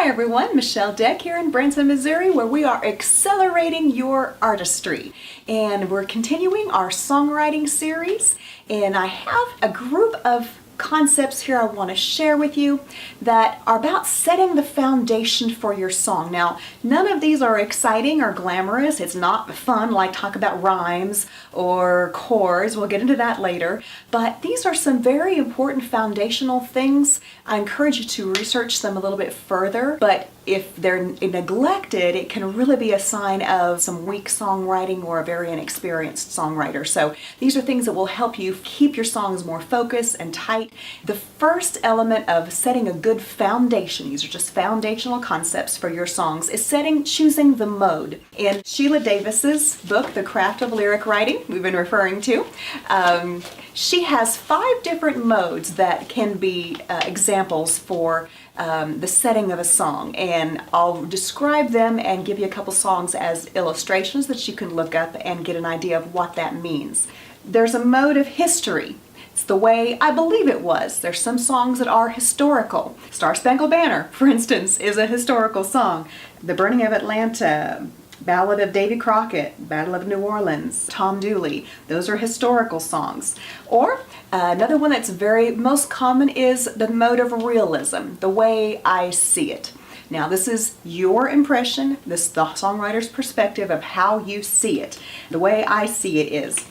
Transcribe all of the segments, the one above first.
everyone, Michelle Deck here in Branson, Missouri, where we are accelerating your artistry. And we're continuing our songwriting series, and I have a group of concepts here I want to share with you that are about setting the foundation for your song. Now, none of these are exciting or glamorous. It's not fun like talk about rhymes or chords. We'll get into that later. But these are some very important foundational things. I encourage you to research them a little bit further, but if they're neglected, it can really be a sign of some weak songwriting or a very inexperienced songwriter. So these are things that will help you keep your songs more focused and tight. The first element of setting a good foundation, these are just foundational concepts for your songs, is choosing the mode. In Sheila Davis's book, The Craft of Lyric Writing, we've been referring to, she has 5 different modes that can be examples for the setting of a song, and I'll describe them and give you a couple songs as illustrations that you can look up and get an idea of what that means. There's a mode of history. It's the way I believe it was. There's some songs that are historical. Star Spangled Banner, for instance, is a historical song. The Burning of Atlanta, Ballad of Davy Crockett, Battle of New Orleans, Tom Dooley, those are historical songs. Or another one that's most common is the mode of realism, the way I see it. Now this is your impression, the songwriter's perspective of how you see it. The way I see it is,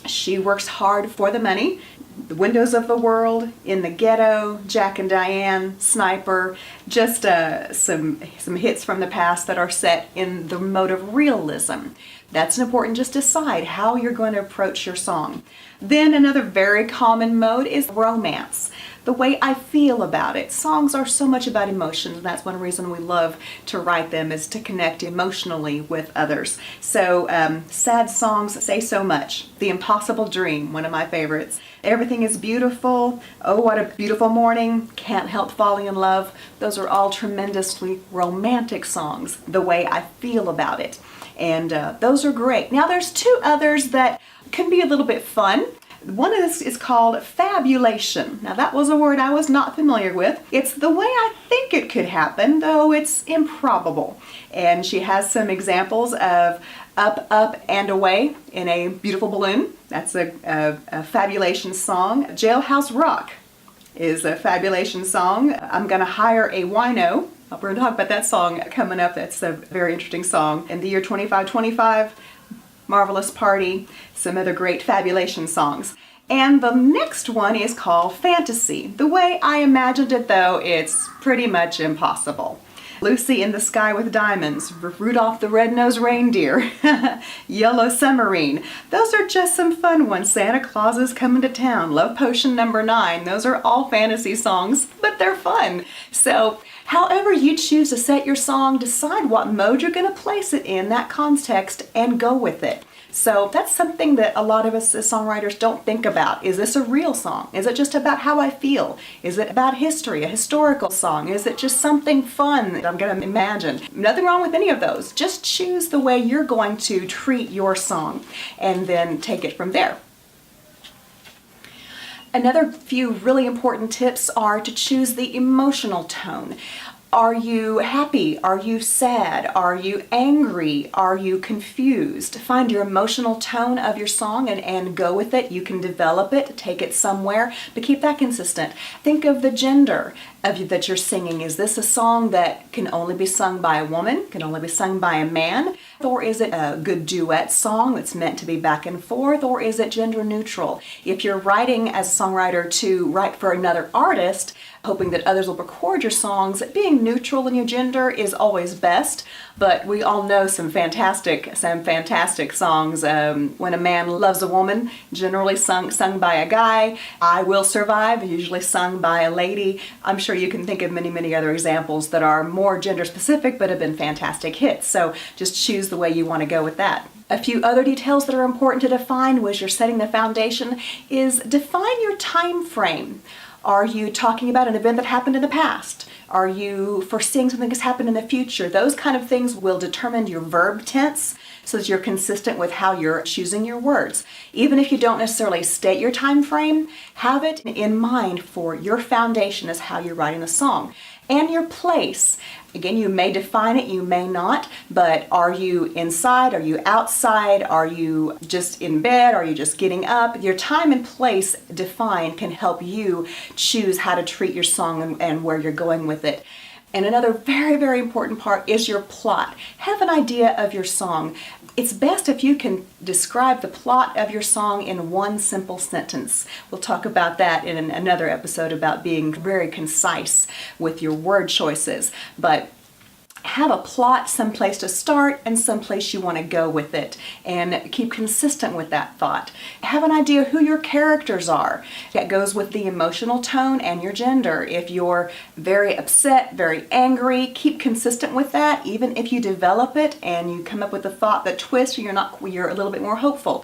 she works hard for the money. The Windows of the World, In the Ghetto, Jack and Diane, Sniper, just some hits from the past that are set in the mode of realism. That's important. Just decide how you're going to approach your song. Then another very common mode is romance. The way I feel about it. Songs are so much about emotions, and that's one reason we love to write them, is to connect emotionally with others. So sad songs say so much. The Impossible Dream, one of my favorites. Everything is Beautiful, Oh What a Beautiful Morning, Can't Help Falling in Love. Those are all tremendously romantic songs, the way I feel about it. And those are great. Now there's 2 others that can be a little bit fun. One of this is called Fabulation. Now that was a word I was not familiar with. It's the way I think it could happen, though it's improbable. And she has some examples of Up, Up, and Away in a Beautiful Balloon. That's a Fabulation song. Jailhouse Rock is a Fabulation song. I'm Gonna Hire a Wino. We're going to talk about that song coming up. That's a very interesting song. In the Year 2525, Marvelous Party, some other great Fabulation songs. And the next one is called Fantasy. The way I imagined it, though, it's pretty much impossible. Lucy in the Sky with Diamonds, Rudolph the Red-Nosed Reindeer, Yellow Submarine. Those are just some fun ones. Santa Claus is Coming to Town, Love Potion Number 9. Those are all fantasy songs, but they're fun. So however you choose to set your song, decide what mode you're going to place it in that context and go with it. So that's something that a lot of us as songwriters don't think about. Is this a real song? Is it just about how I feel? Is it about history, a historical song? Is it just something fun that I'm going to imagine? Nothing wrong with any of those. Just choose the way you're going to treat your song and then take it from there. Another few really important tips are to choose the emotional tone. Are you happy? Are you sad? Are you angry? Are you confused? Find your emotional tone of your song and go with it. You can develop it, take it somewhere, but keep that consistent. Think of the gender that you're singing. Is this a song that can only be sung by a woman, can only be sung by a man? Or is it a good duet song that's meant to be back and forth? Or is it gender neutral? If you're writing as a songwriter to write for another artist, hoping that others will record your songs, being neutral in your gender is always best, but we all know some fantastic songs. When a Man Loves a Woman, generally sung by a guy. I Will Survive, usually sung by a lady. I'm sure you can think of many other examples that are more gender specific but have been fantastic hits. So just choose the way you want to go with that. A few other details that are important to define as you're setting the foundation is define your time frame. Are you talking about an event that happened in the past? Are you foreseeing something that's happened in the future? Those kind of things will determine your verb tense so that you're consistent with how you're choosing your words. Even if you don't necessarily state your time frame, have it in mind for your foundation as how you're writing the song. and your place. Again, you may define it, you may not, but are you inside? Are you outside? Are you just in bed? Are you just getting up? Your time and place defined can help you choose how to treat your song and where you're going with it. And another very, very important part is your plot. Have an idea of your song. It's best if you can describe the plot of your song in one simple sentence. We'll talk about that in another episode about being very concise with your word choices. But have a plot, someplace to start and someplace you want to go with it, and keep consistent with that thought. Have an idea who your characters are. That goes with the emotional tone and your gender. If you're very upset, very angry, keep consistent with that. Even if you develop it and you come up with a thought that twists, you're a little bit more hopeful.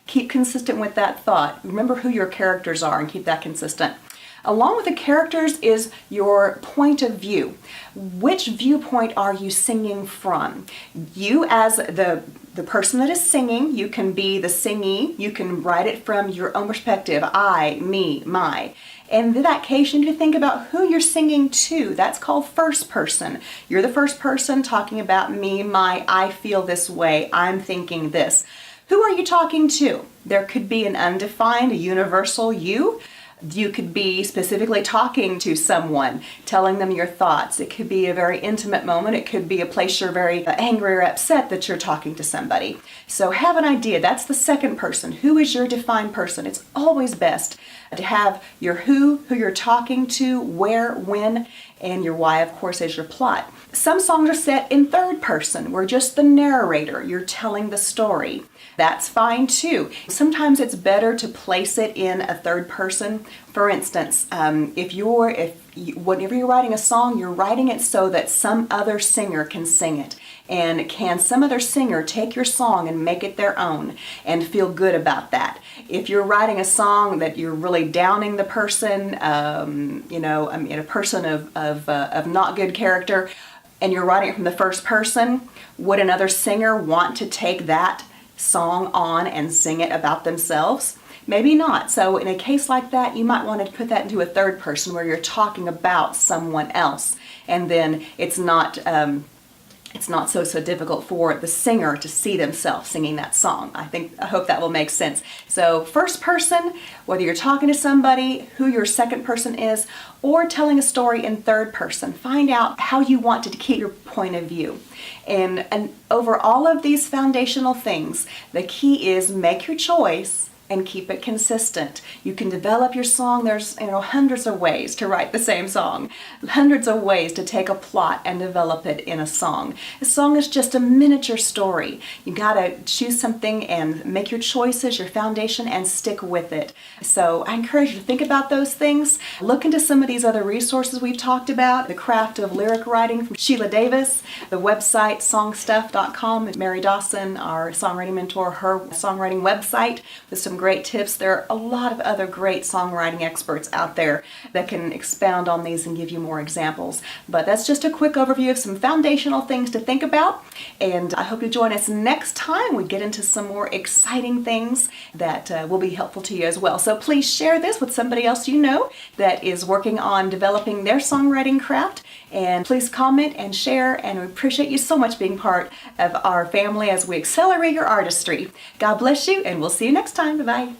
Keep consistent with that thought. Remember who your characters are and keep that consistent. Along with the characters is your point of view. Which viewpoint are you singing from? You as the person that is singing, you can be the singee, you can write it from your own perspective, I, me, my. And in that case, you need to think about who you're singing to. That's called first person. You're the first person talking about me, my, I feel this way, I'm thinking this. Who are you talking to? There could be an undefined, a universal you. You could be specifically talking to someone, telling them your thoughts. It could be a very intimate moment. It could be a place you're very angry or upset that you're talking to somebody. So have an idea. That's the second person. Who is your defined person? It's always best to have your who you're talking to, where, when, and your why, of course, is your plot. Some songs are set in third person. We're just the narrator. You're telling the story. That's fine too. Sometimes it's better to place it in a third person. For instance, whenever you're writing a song, you're writing it so that some other singer can sing it. And can some other singer take your song and make it their own and feel good about that? If you're writing a song that you're really downing the person, a person of not good character, and you're writing it from the first person, would another singer want to take that song on and sing it about themselves? Maybe not. So in a case like that, you might want to put that into a third person where you're talking about someone else, and then it's not so difficult for the singer to see themselves singing that song. I hope that will make sense. So first person, whether you're talking to somebody, who your second person is, or telling a story in third person, find out how you want to keep your point of view. And over all of these foundational things, the key is make your choice and keep it consistent. You can develop your song. There's hundreds of ways to write the same song, hundreds of ways to take a plot and develop it in a song. A song is just a miniature story. You gotta choose something and make your choices, your foundation, and stick with it. So I encourage you to think about those things. Look into some of these other resources we've talked about. The Craft of Lyric Writing from Sheila Davis, the website songstuff.com. Mary Dawson, our songwriting mentor, her songwriting website with some great tips. There are a lot of other great songwriting experts out there that can expound on these and give you more examples. But that's just a quick overview of some foundational things to think about. And I hope you join us next time we get into some more exciting things that will be helpful to you as well. So please share this with somebody else you know that is working on developing their songwriting craft. And please comment and share, and we appreciate you so much being part of our family as we accelerate your artistry. God bless you, and we'll see you next time. Bye-bye.